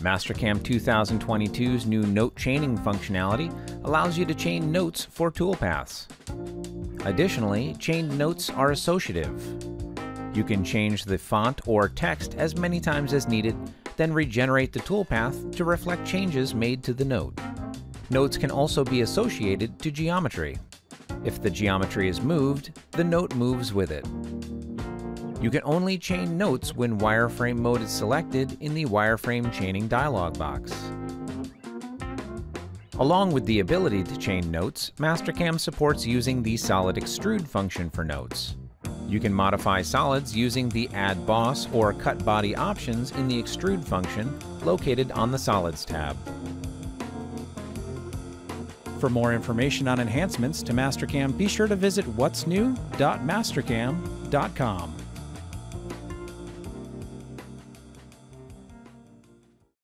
Mastercam 2022's new note chaining functionality allows you to chain notes for toolpaths. Additionally, chained notes are associative. You can change the font or text as many times as needed, then regenerate the toolpath to reflect changes made to the note. Notes can also be associated to geometry. If the geometry is moved, the note moves with it. You can only chain notes when wireframe mode is selected in the Wireframe Chaining dialog box. Along with the ability to chain notes, Mastercam supports using the Solid Extrude function for notes. You can modify solids using the Add Boss or Cut Body options in the Extrude function located on the Solids tab. For more information on enhancements to Mastercam, be sure to visit whatsnew.mastercam.com.